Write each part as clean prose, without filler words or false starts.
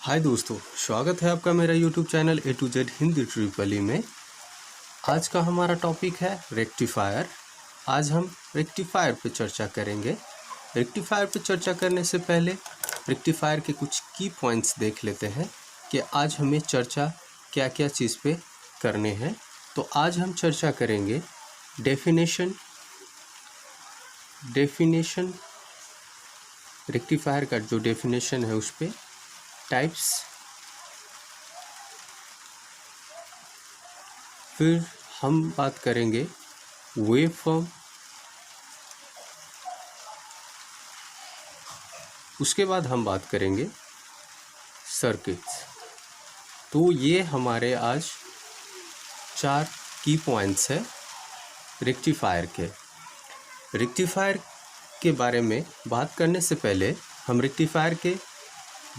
हाय दोस्तों, स्वागत है आपका मेरा YouTube channel A to Z Hindi ट्रिपली में। आज का हमारा टॉपिक है रेक्टिफायर। आज हम रेक्टिफायर पे चर्चा करेंगे। रेक्टिफायर पे चर्चा करने से पहले रेक्टिफायर के कुछ की पॉइंट्स देख लेते हैं कि आज हमें चर्चा क्या क्या चीज़ पे करने हैं। तो आज हम चर्चा करेंगे डेफिनेशन रेक्टिफायर का जो डेफिनेशन है उस पर, टाइप्स, फिर हम बात करेंगे वेव फॉर्म, उसके बाद हम बात करेंगे सर्किट्स। तो ये हमारे आज 4 की पॉइंट्स है रेक्टिफायर के। रेक्टिफायर के बारे में बात करने से पहले हम रेक्टिफायर के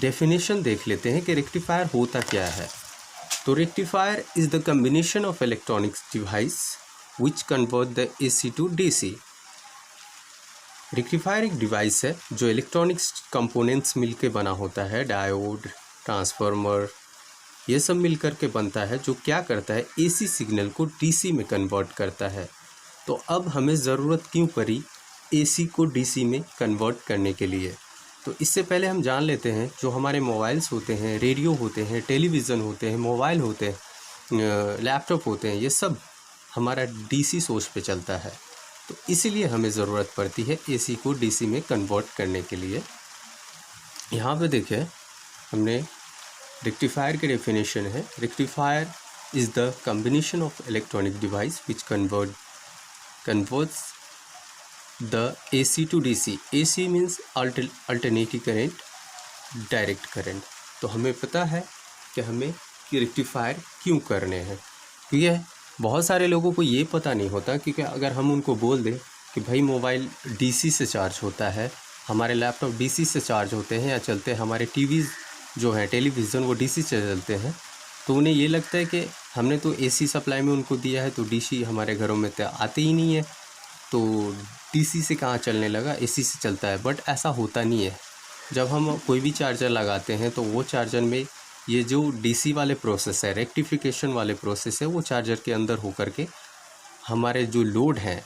डेफिनेशन देख लेते हैं कि रेक्टिफायर होता क्या है। तो rectifier is the combination of electronics device which convert the AC to DC। Rectifier एक डिवाइस है जो इलेक्ट्रॉनिक्स कंपोनेंट्स मिलके बना होता है, डायोड, ट्रांसफार्मर, ये सब मिलकर के बनता है, जो क्या करता है AC सिग्नल को DC में कन्वर्ट करता है। तो अब हमें ज़रूरत क्यों पड़ी AC को DC में कन्वर्ट करने के लिए? तो इससे पहले हम जान लेते हैं जो हमारे मोबाइल्स होते हैं, रेडियो होते हैं, टेलीविज़न होते हैं, मोबाइल होते हैं, लैपटॉप होते हैं, ये सब हमारा DC सोर्स पे चलता है। तो इसीलिए हमें ज़रूरत पड़ती है AC को DC में कन्वर्ट करने के लिए। यहाँ पे देखें, हमने रेक्टिफायर के डेफिनेशन है, rectifier is the combination of electronic device which converts the AC to DC। AC means alternative current, direct current. तो हमें पता है कि हमें रेक्टिफायर क्यों करने हैं। ठीक है, बहुत सारे लोगों को ये पता नहीं होता, क्योंकि अगर हम उनको बोल दें कि भाई मोबाइल DC से चार्ज होता है, हमारे लैपटॉप DC से चार्ज होते हैं या चलते हैं, हमारे टीवी जो है टेलीविज़न वो DC से चलते हैं, तो उन्हें ये लगता है कि हमने तो AC सप्लाई में उनको दिया है, तो DC हमारे घरों में तो आते ही नहीं है, तो DC से कहाँ चलने लगा, AC से चलता है। बट ऐसा होता नहीं है। जब हम कोई भी चार्जर लगाते हैं तो वो चार्जर में ये जो DC वाले प्रोसेस है, रेक्टिफिकेशन वाले प्रोसेस है, वो चार्जर के अंदर हो कर के हमारे जो लोड हैं,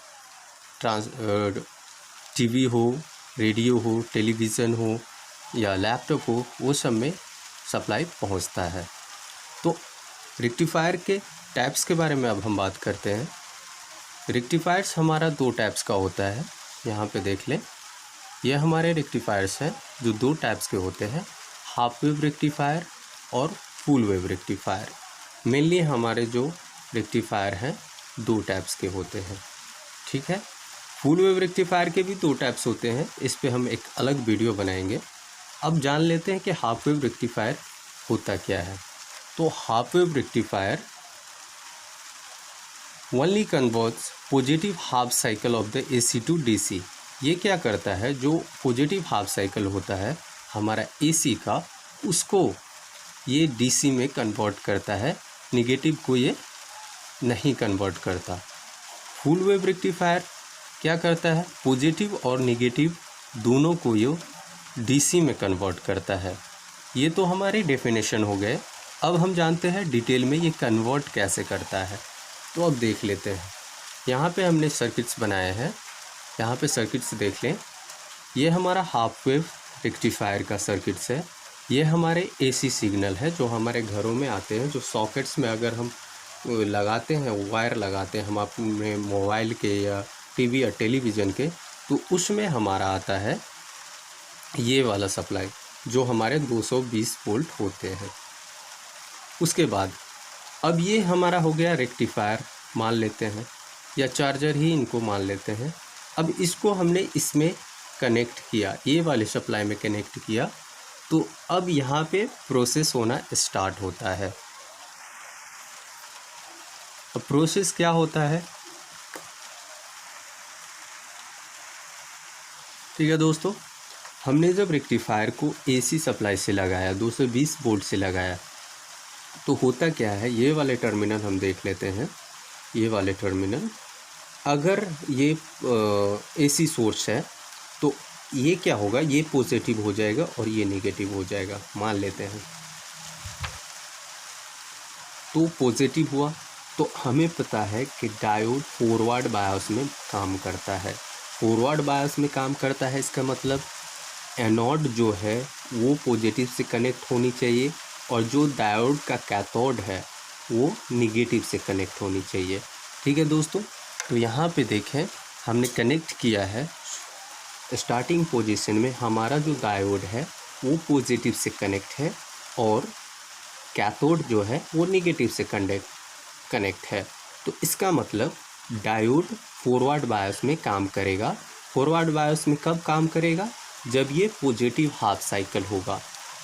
TV हो, रेडियो हो, टेलीविज़न हो या लैपटॉप हो, वो सब में सप्लाई पहुंचता है। तो रेक्टिफायर के टाइप्स के बारे में अब हम बात करते हैं। रेक्टिफायर्स हमारा 2 टाइप्स का होता है, यहाँ पे देख लें। ये हमारे रेक्टिफायर्स हैं जो 2 टाइप्स के होते हैं, हाफ वेव रेक्टिफायर और फुल वेव रेक्टिफायर। मेनली हमारे जो रेक्टिफायर हैं 2 टाइप्स के होते हैं। ठीक है, फुल वेव रेक्टिफायर के भी 2 टाइप्स होते हैं, इस पे हम एक अलग वीडियो बनाएंगे। अब जान लेते हैं कि हाफ वेव रेक्टिफायर होता क्या है। तो half wave rectifier only converts positive half cycle of the AC to DC। ये क्या करता है, जो पॉजिटिव हाफ साइकिल होता है हमारा AC का, उसको ये DC में कन्वर्ट करता है, निगेटिव को ये नहीं कन्वर्ट करता। फुल वेव रेक्टिफायर क्या करता है, पॉजिटिव और निगेटिव दोनों को ये DC में कन्वर्ट करता है। ये तो हमारे डेफिनेशन हो गए। अब हम जानते हैं डिटेल में ये कन्वर्ट कैसे करता है। तो अब देख लेते हैं। यहाँ पे हमने सर्किट्स बनाए हैं, यहाँ पे सर्किट्स देख लें। ये हमारा हाफ वेव रेक्टिफायर का सर्किट्स है। ये हमारे AC सिग्नल है जो हमारे घरों में आते हैं, जो सॉकेट्स में अगर हम लगाते हैं, वायर लगाते हैं हम अपने मोबाइल के या TV या टेलीविज़न के, तो उसमें हमारा आता है ये वाला सप्लाई, जो हमारे 220 वोल्ट होते हैं। उसके बाद अब ये हमारा हो गया रेक्टिफायर मान लेते हैं, या चार्जर ही इनको मान लेते हैं। अब इसको हमने इसमें कनेक्ट किया, ये वाले सप्लाई में कनेक्ट किया, तो अब यहाँ पे प्रोसेस होना स्टार्ट होता है। अब प्रोसेस क्या होता है, ठीक है दोस्तों, हमने जब रेक्टिफायर को AC सप्लाई से लगाया, 220 वोल्ट से लगाया, तो होता क्या है, ये वाले टर्मिनल हम देख लेते हैं। ये वाले टर्मिनल, अगर ये AC सोर्स है तो ये क्या होगा, ये पॉजिटिव हो जाएगा और ये नेगेटिव हो जाएगा, मान लेते हैं। तो पॉजिटिव हुआ। तो हमें पता है कि डायोड फॉरवर्ड बायस में काम करता है। फॉरवर्ड बायस में काम करता है, इसका मतलब एनोड जो है वो पॉजिटिव से कनेक्ट होनी चाहिए और जो डायोड का कैथोड है वो निगेटिव से कनेक्ट होनी चाहिए। ठीक है दोस्तों, तो यहाँ पे देखें हमने कनेक्ट किया है। स्टार्टिंग पोजीशन में हमारा जो डायोड है वो पॉजिटिव से कनेक्ट है और कैथोड जो है वो निगेटिव से कनेक्ट है। तो इसका मतलब डायोड फॉरवर्ड बायस में काम करेगा। फॉरवर्ड बायस में कब काम करेगा? जब ये पॉजिटिव हाफ साइकिल होगा।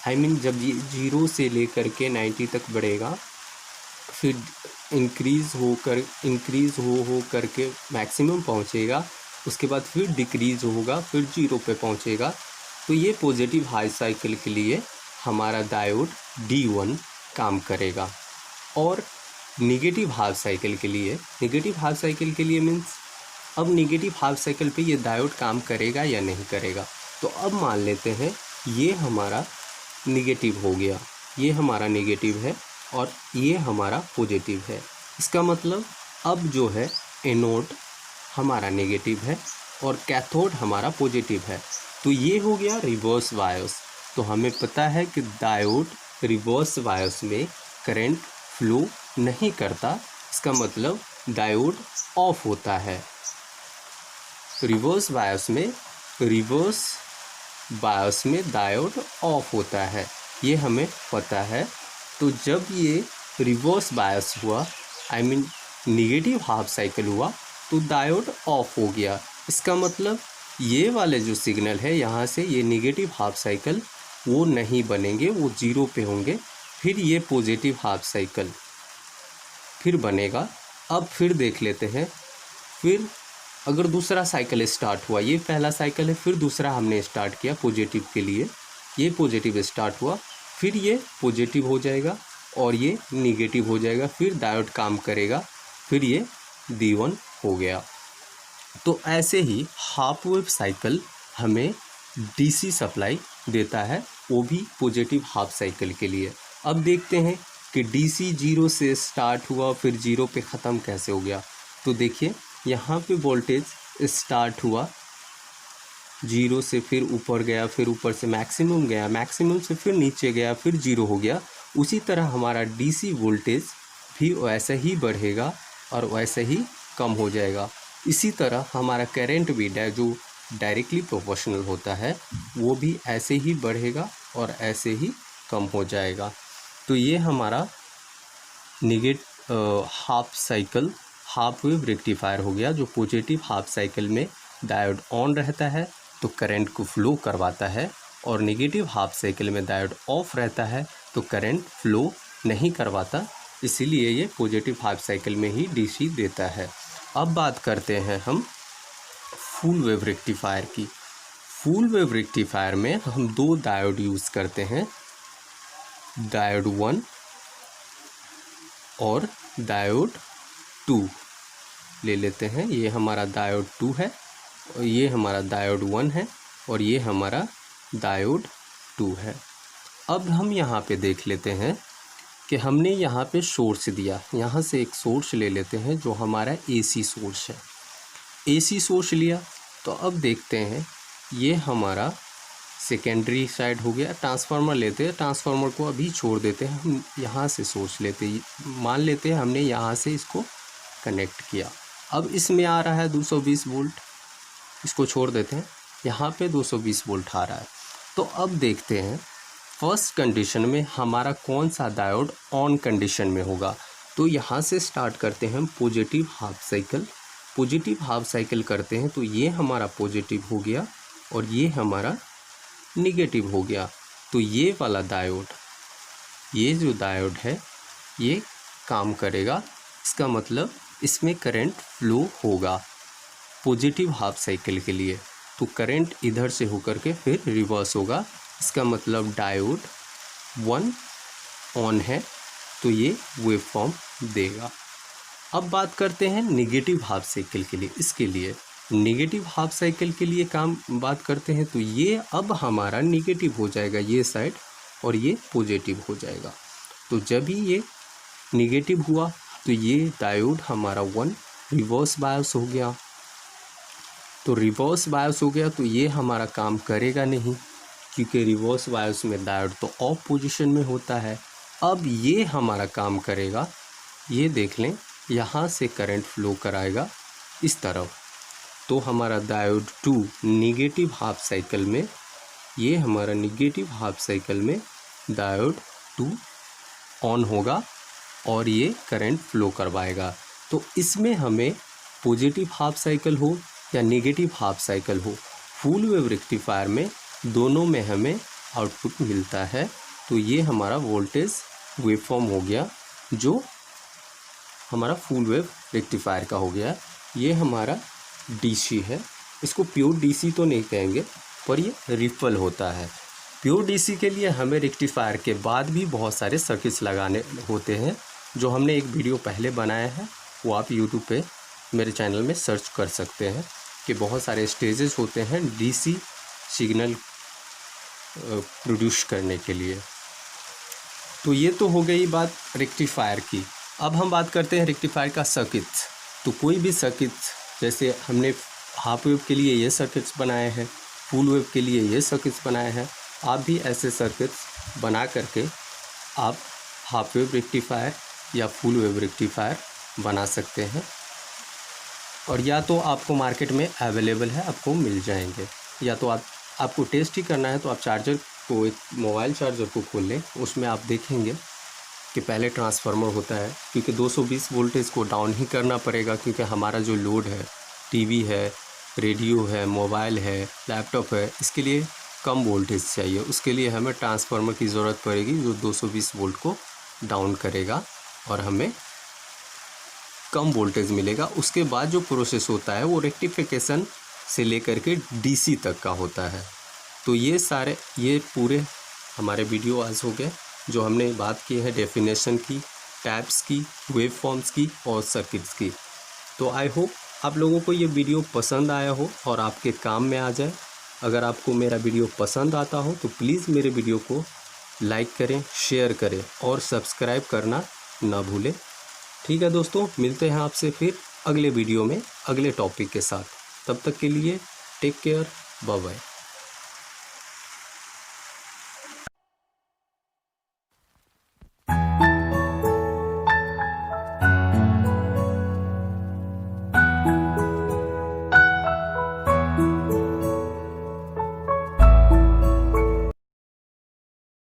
जब ये 0 से लेकर के 90 तक बढ़ेगा, फिर इंक्रीज़ हो करके मैक्सिमम पहुंचेगा, उसके बाद फिर डिक्रीज़ होगा, फिर 0 पे पहुंचेगा। तो ये पॉजिटिव हाई साइकिल के लिए हमारा डायोड D1 काम करेगा। और नेगेटिव हाफ साइकिल के लिए मीन्स अब नेगेटिव हाफ साइकिल पे ये डायोड काम करेगा या नहीं करेगा। तो अब मान लेते हैं ये हमारा नेगेटिव हो गया, ये हमारा नेगेटिव है और ये हमारा पॉजिटिव है। इसका मतलब अब जो है एनोड हमारा नेगेटिव है और कैथोड हमारा पॉजिटिव है। तो ये हो गया रिवर्स बायस। तो हमें पता है कि डायोड रिवर्स बायस में करंट फ्लो नहीं करता, इसका मतलब डायोड ऑफ होता है। रिवर्स बायस में डायोड ऑफ होता है, ये हमें पता है। तो जब ये रिवर्स बायस हुआ, नेगेटिव हाफ साइकिल हुआ, तो डायोड ऑफ हो गया। इसका मतलब ये वाले जो सिग्नल है यहाँ से ये नेगेटिव हाफ साइकिल वो नहीं बनेंगे, वो 0 पे होंगे। फिर ये पॉजिटिव हाफ साइकिल फिर बनेगा। अब फिर देख लेते हैं, फिर अगर दूसरा साइकिल स्टार्ट हुआ, ये पहला साइकिल है, फिर दूसरा हमने स्टार्ट किया पॉजिटिव के लिए, ये पॉजिटिव स्टार्ट हुआ, फिर ये पॉजिटिव हो जाएगा और ये निगेटिव हो जाएगा, फिर डायोड काम करेगा, फिर ये D1 हो गया। तो ऐसे ही हाफ वेव साइकिल हमें DC सप्लाई देता है, वो भी पॉजिटिव हाफ साइकिल के लिए। अब देखते हैं कि DC 0 से स्टार्ट हुआ फिर 0 पे ख़त्म कैसे हो गया। तो देखिए यहाँ पे वोल्टेज स्टार्ट हुआ 0 से, फिर ऊपर गया, फिर ऊपर से मैक्सिमम गया, मैक्सिमम से फिर नीचे गया, फिर 0 हो गया। उसी तरह हमारा DC वोल्टेज भी वैसे ही बढ़ेगा और वैसे ही कम हो जाएगा। इसी तरह हमारा करंट भी जो डायरेक्टली प्रोपोर्शनल होता है वो भी ऐसे ही बढ़ेगा और ऐसे ही कम हो जाएगा। तो ये हमारा हाफ वेव रेक्टिफायर हो गया, जो पॉजिटिव हाफ साइकिल में डायोड ऑन रहता है तो करंट को फ्लो करवाता है, और नेगेटिव हाफ साइकिल में डायोड ऑफ रहता है तो करंट फ्लो नहीं करवाता। इसीलिए ये पॉजिटिव हाफ साइकिल में ही DC देता है। अब बात करते हैं हम फुल वेव रेक्टिफायर की। फुल वेव रेक्टिफायर में हम 2 डायोड यूज़ करते हैं, डायोड 1 और डायोड 2 ले लेते हैं। ये हमारा डायोड 2 है और ये हमारा डायोड 1 है और ये हमारा डायोड 2 है। अब हम यहाँ पे देख लेते हैं कि हमने यहाँ पे सोर्स दिया, यहाँ से एक सोर्स ले लेते हैं जो हमारा AC सोर्स है। AC सोर्स लिया तो अब देखते हैं ये हमारा सेकेंडरी साइड हो गया। ट्रांसफार्मर लेते हैं, ट्रांसफार्मर को अभी छोड़ देते हैं, हम यहाँ से सोर्स लेते हैं, मान लेते हैं हमने यहाँ से इसको कनेक्ट किया। अब इसमें आ रहा है 220 वोल्ट, इसको छोड़ देते हैं, यहाँ पे 220 वोल्ट आ रहा है। तो अब देखते हैं फर्स्ट कंडीशन में हमारा कौन सा डायोड ऑन कंडीशन में होगा। तो यहाँ से स्टार्ट करते हैं हम पॉजिटिव हाफ साइकिल करते हैं। तो ये हमारा पॉजिटिव हो गया और ये हमारा निगेटिव हो गया। तो ये वाला डायोड, ये जो डायोड है ये काम करेगा, इसका मतलब इसमें करंट फ्लो होगा पॉजिटिव हाफ साइकिल के लिए। तो करंट इधर से होकर के फिर रिवर्स होगा, इसका मतलब डायोड 1 ऑन है तो ये वेव फॉर्म देगा। अब बात करते हैं नेगेटिव हाफ साइकिल के लिए। इसके लिए नेगेटिव हाफ साइकिल के लिए बात करते हैं तो ये अब हमारा नेगेटिव हो जाएगा ये साइड और ये पॉजिटिव हो जाएगा। तो जब ही ये निगेटिव हुआ तो ये डायोड हमारा 1 रिवर्स बायस हो गया। तो रिवर्स बायस हो गया तो ये हमारा काम करेगा नहीं, क्योंकि रिवर्स बायस में डायोड तो ऑफ पोजीशन में होता है। अब ये हमारा काम करेगा, ये देख लें, यहाँ से करंट फ्लो कराएगा इस तरफ। तो हमारा डायोड 2 निगेटिव हाफ साइकिल में, ये हमारा निगेटिव हाफ साइकिल में डायोड 2 ऑन होगा और ये करंट फ्लो करवाएगा। तो इसमें हमें पॉजिटिव हाफ साइकिल हो या नेगेटिव हाफ साइकिल हो, फुल वेव रेक्टिफायर में दोनों में हमें आउटपुट मिलता है। तो ये हमारा वोल्टेज वेवफॉर्म हो गया जो हमारा फुल वेव रेक्टिफायर का हो गया। ये हमारा डीसी है, इसको प्योर डीसी तो नहीं कहेंगे पर ये रिपल होता है। प्योर डीसी के लिए हमें रेक्टिफायर के बाद भी बहुत सारे सर्किट्स लगाने होते हैं, जो हमने एक वीडियो पहले बनाया है, वो आप यूट्यूब पे मेरे चैनल में सर्च कर सकते हैं कि बहुत सारे स्टेजेस होते हैं डीसी सिग्नल प्रोड्यूस करने के लिए। तो ये तो हो गई बात रेक्टिफायर की। अब हम बात करते हैं रेक्टिफायर का सर्किट। तो कोई भी सर्किट, जैसे हमने हाफ वेव के लिए ये सर्किट्स बनाए हैं, फुल वेव के लिए ये सर्किट्स बनाए हैं, आप भी ऐसे सर्किट्स बना करके आप हाफ वेव रेक्टिफायर या फुल वेव रेक्टिफायर बना सकते हैं। और या तो आपको मार्केट में अवेलेबल है, आपको मिल जाएंगे, या तो आपको टेस्ट ही करना है तो आप चार्जर को, एक मोबाइल चार्जर को खोल लें। उसमें आप देखेंगे कि पहले ट्रांसफार्मर होता है, क्योंकि 220 वोल्टेज को डाउन ही करना पड़ेगा, क्योंकि हमारा जो लोड है, टीवी है, रेडियो है, मोबाइल है, लैपटॉप है, इसके लिए कम वोल्टेज चाहिए। उसके लिए हमें ट्रांसफार्मर की ज़रूरत पड़ेगी जो 220 वोल्ट को डाउन करेगा और हमें कम वोल्टेज मिलेगा। उसके बाद जो प्रोसेस होता है वो रेक्टिफिकेशन से लेकर के डीसी तक का होता है। तो ये पूरे हमारे वीडियो आज हो गए, जो हमने बात की है डेफिनेशन की, टैप्स की, वेव फॉर्म्स की और सर्किट्स की। तो आई होप आप लोगों को ये वीडियो पसंद आया हो और आपके काम में आ जाए। अगर आपको मेरा वीडियो पसंद आता हो तो प्लीज़ मेरे वीडियो को लाइक करें, शेयर करें और सब्सक्राइब करना ना भूलें। ठीक है दोस्तों, मिलते हैं आपसे फिर अगले वीडियो में अगले टॉपिक के साथ। तब तक के लिए टेक केयर, बाय बाय।